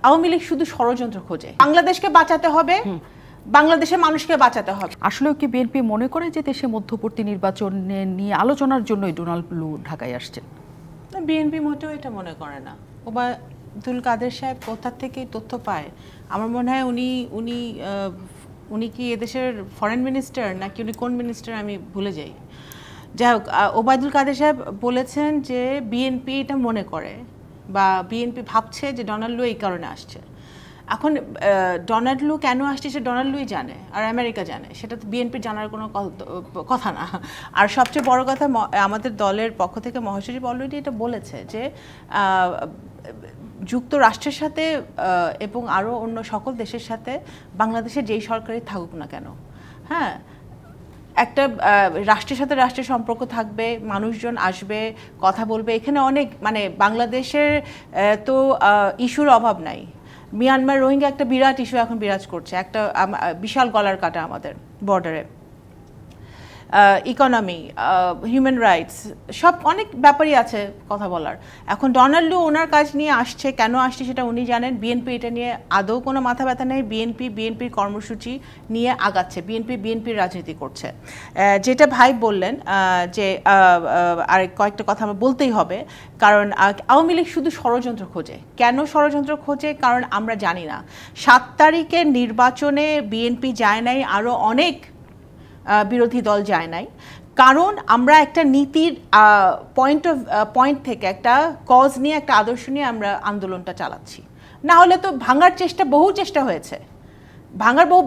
আওয়ামী লীগ শুধু ষড়যন্ত্র খোঁজে। বাংলাদেশকে বাঁচাতে হবে, বাংলাদেশের মানুষকে বাঁচাতে হবে। আসলে কি বিএনপি মনে করে যে দেশে মধ্যবর্তী নির্বাচনে নিয়ে আলোচনার জন্যই ডোনাল্ড লু ঢাকায় আসছেন? বিএনপি মোটেও এটা মনে করে না। ওবায়দুল কাদের সাহেব কোথা থেকে তথ্য পায়? আমার মনে হয় উনি কি এদেশের ফরেন মিনিস্টার নাকি উনি কোন মিনিস্টার আমি ভুলে যাই। যাই হোক, ওবায়দুল কাদের সাহেব বলেছেন যে বিএনপি এটা মনে করে বা বিএনপি ভাবছে যে ডোনাল্ড লু এই কারণে আসছে। এখন ডোনাল্ড লু কেন আসছে সে ডোনাল্ড লুই জানে আর আমেরিকা জানে, সেটা তো বিএনপি জানার কোনো কথা না। আর সবচেয়ে বড় কথা, আমাদের দলের পক্ষ থেকে মহাসচিব অলরেডি এটা বলেছে যে যুক্তরাষ্ট্রের সাথে এবং আরও অন্য সকল দেশের সাথে বাংলাদেশের যেই সরকারই থাকুক না কেন, হ্যাঁ, একটা রাষ্ট্রের সাথে রাষ্ট্রের সম্পর্ক থাকবে, মানুষজন আসবে, কথা বলবে। এখানে অনেক বাংলাদেশের তো ইস্যুর অভাব নাই। মিয়ানমার রোহিঙ্গা একটা বিরাট ইস্যু এখন বিরাজ করছে, একটা বিশাল গলার কাটা আমাদের বর্ডারে। ইকোনমি, হিউম্যান রাইটস, সব অনেক ব্যাপারই আছে কথা বলার। এখন ডোনাল্ড লু ওনার কাজ নিয়ে আসছে, কেন আসছে সেটা উনি জানেন। বিএনপি এটা নিয়ে আদৌ কোনো মাথা ব্যথা নেই। বিএনপির কর্মসূচি নিয়ে আগাচ্ছে, বিএনপির রাজনীতি করছে। যেটা ভাই বললেন যে আর কয়েকটা কথা আমার বলতেই হবে, কারণ আওয়ামী লীগ শুধু ষড়যন্ত্র খোঁজে। কেন ষড়যন্ত্র খোঁজে? কারণ আমরা জানি না 7 তারিখের নির্বাচনে বিএনপি যায় নাই, আরও অনেক বিরোধী দল যায় নাই, কারণ আমরা একটা নীতির পয়েন্ট থেকে, একটা কজ নিয়ে, একটা আদর্শ নিয়ে আমরা আন্দোলনটা চালাচ্ছি। না হলে তো বহু চেষ্টা হয়েছে,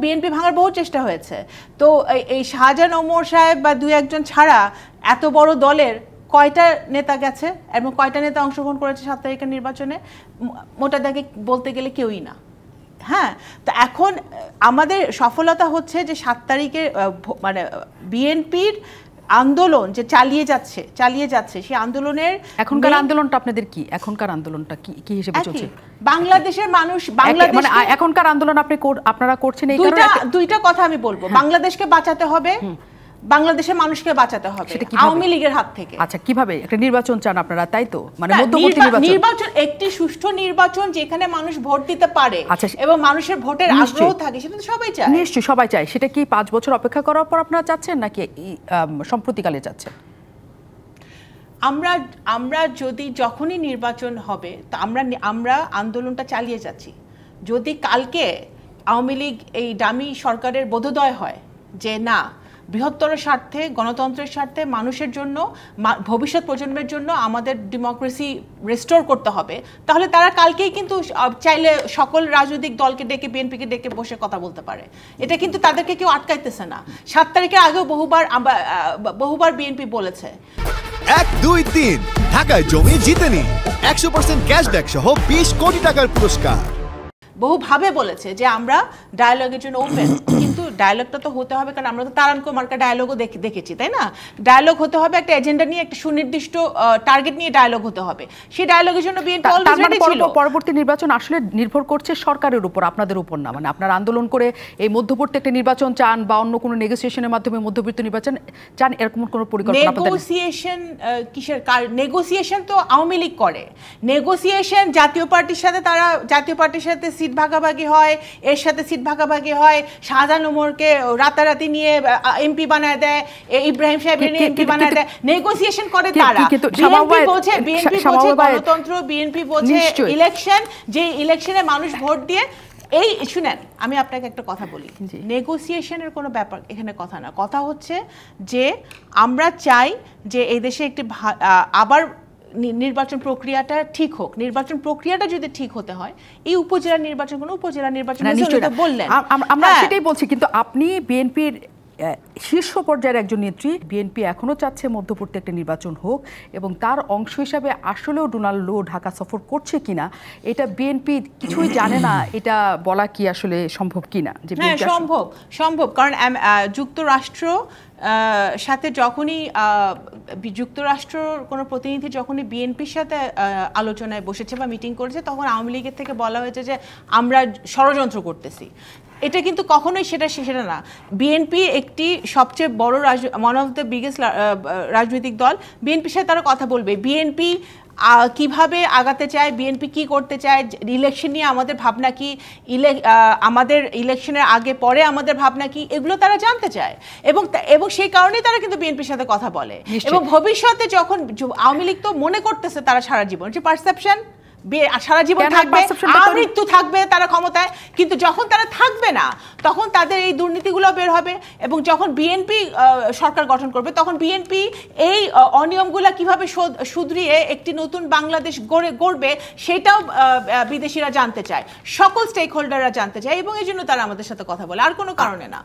বিএনপি ভাঙার বহু চেষ্টা হয়েছে। তো এই শাহজাহান ওমর সাহেব বা 2-1 ছাড়া এত বড় দলের কয়টা নেতা গেছে এবং কয়টা নেতা অংশগ্রহণ করেছে 7 তারিখের নির্বাচনে? মোটা দাগে বলতে গেলে কেউই না। হ্যাঁ, তো এখন আমাদের সফলতা হচ্ছে যে 7 তারিখে বিএনপির আন্দোলন যে চালিয়ে যাচ্ছে সেই আন্দোলনের এখনকার আন্দোলনটা আপনাদের কি? এখনকার আন্দোলনটা কি হিসেবে চলছে? বাংলাদেশের মানুষ এখনকার আন্দোলন আপনারা করছেন এই কারণে দুইটা কথা আমি বলবো। বাংলাদেশকে বাঁচাতে হবে, বাংলাদেশের মানুষকে বাঁচাতে হবে আওয়ামী লীগের হাত থেকে। আচ্ছা, কিভাবে? একটা নির্বাচন চান আপনারা, তাই তো? মধ্যবর্তী নির্বাচন, একটি সুষ্ঠু নির্বাচন যেখানে মানুষ ভোট দিতে পারে এবং মানুষের ভোটের আগ্রহ থাকে, সেটা তো সবাই চায়। নিশ্চয়ই সবাই চায়। সেটা কি 5 বছর অপেক্ষা করার পর আপনারা চাচ্ছেন নাকি সম্প্রতিকালে চাচ্ছেন? আমরা যদি যখনই নির্বাচন হবে তা আমরা আন্দোলনটা চালিয়ে যাচ্ছি। যদি কালকে আওয়ামী লীগ এই ডামি সরকারের বোধোদয় হয় যে না, বৃহত্তর স্বার্থে, গণতন্ত্রের স্বার্থে, মানুষের জন্য, ভবিষ্যৎ প্রজন্মের জন্য আমাদের ডেমোক্রেসি রেস্টোর করতে হবে, তাহলে তারা কালকেই কিন্তু চাইলে সকল রাজনৈতিক দলকে ডেকে, বিএনপিকে ডেকে বসে কথা বলতে পারে। এটা কিন্তু তাদেরকে কেউ আটকাইতেছে না। 7 তারিখের আগেও বহুবার বিএনপি বলেছে 1, 2, 3 ঢাকায় জমি জিতে নিন 100% ক্যাশব্যাক সহ 20 কোটি টাকার পুরস্কার। বহুভাবে বলেছে যে আমরা ডায়ালগের জন্য ওপেন, কিন্তু ডায়ালগটা তো হতে হবে, কারণ আমরা তো তারানকো মার্কা ডায়ালগও দেখেছি, তাই না? ডায়ালগ হতে হবে, একটা এজেন্ডা নিয়ে, একটা সুনির্দিষ্ট টার্গেট নিয়ে ডায়ালগ হতে হবে। সেই ডায়ালগের জন্য বিএনপি অলওয়েজ রেডি ছিল। পরবর্তী নির্বাচন আসলে নির্ভর করছে সরকারের উপর, আপনাদের উপর না। আপনারা আন্দোলন করে এই মধ্যবর্তী একটা নির্বাচন চান বা অন্য কোনো নেগোসিয়েশনের মাধ্যমে মধ্যবর্তী নির্বাচন চান, এরকম কোনো পরিকল্পনা আপনাদের? নেগোসিয়েশন তো আওয়ামী লীগ করে। নেগোসিয়েশন জাতীয় পার্টির সাথে সিট ভাগাভাগি হয়, এর সাথে সিট ভাগাভাগি হয়, শাহজাহান ওমরকে রাতারাতি নিয়ে এমপি বানায় দেয়, ইব্রাহিম সাহেবের নিয়ে এমপি বানায় দেয়। নেগোসিয়েশন করে তারা। বিএনপি বোঝে গণতন্ত্র, বিএনপি বোঝে ইলেকশন, যে ইলেকশনে মানুষ ভোট দিয়ে। শুনেন, আমি আপনাকে একটা কথা বলি, নেগোসিয়েশনের কোনো ব্যাপার এখানে কথা না। কথা হচ্ছে যে আমরা চাই যে এই দেশে একটি আবার নির্বাচন প্রক্রিয়াটা ঠিক হোক। নির্বাচন প্রক্রিয়াটা যদি ঠিক হতে হয়, এই উপজেলা নির্বাচন বললেন, আমরা সেটাই বলছি। কিন্তু আপনি বিএনপির শীর্ষ পর্যায়ের একজন নেত্রী, বিএনপি এখনো চাচ্ছে মধ্যবর্তী একটা নির্বাচন হোক এবং তার অংশ হিসাবে আসলেও ডোনাল্ড লু ঢাকা সফর করছে কিনা এটা বিএনপি কিছুই জানে না, এটা বলা কি আসলে সম্ভব কিনা? সম্ভব, কারণ যুক্তরাষ্ট্র সাথে যখনই যুক্তরাষ্ট্রর কোনো প্রতিনিধি যখনই বিএনপির সাথে আলোচনায় বসেছে বা মিটিং করেছে, তখন আওয়ামী লীগের থেকে বলা হয়েছে যে আমরা ষড়যন্ত্র করতেছি। এটা কিন্তু কখনোই সেটা না। বিএনপি একটি সবচেয়ে বড় ওয়ান অফ দ্য বিগেস্ট রাজনৈতিক দল। বিএনপির সাথে তারা কথা বলবে। বিএনপি কিভাবে আগাতে চায়, বিএনপি কি করতে চায়, ইলেকশন নিয়ে আমাদের ভাবনা কি, আমাদের ইলেকশনের আগে পরে আমাদের ভাবনা কি, এগুলো তারা জানতে চায় এবং সেই কারণেই তারা কিন্তু বিএনপির সাথে কথা বলে। এবং ভবিষ্যতে যখন আওয়ামী লীগ তো মনে করতেছে তারা সারা জীবন, যে পারসেপশন সারা জীবন থাকবে, আমৃত্যু থাকবে তারা ক্ষমতায়, কিন্তু যখন তারা থাকবে না তখন তাদের এই দুর্নীতিগুলো বের হবে এবং যখন বিএনপি সরকার গঠন করবে তখন বিএনপি এই অনিয়মগুলো কিভাবে শুধরিয়ে একটি নতুন বাংলাদেশ গড়বে সেটাও বিদেশিরা জানতে চায়, সকল স্টেক হোল্ডাররা জানতে চায় এবং এই জন্য তারা আমাদের সাথে কথা বলে, আর কোনো কারণে না।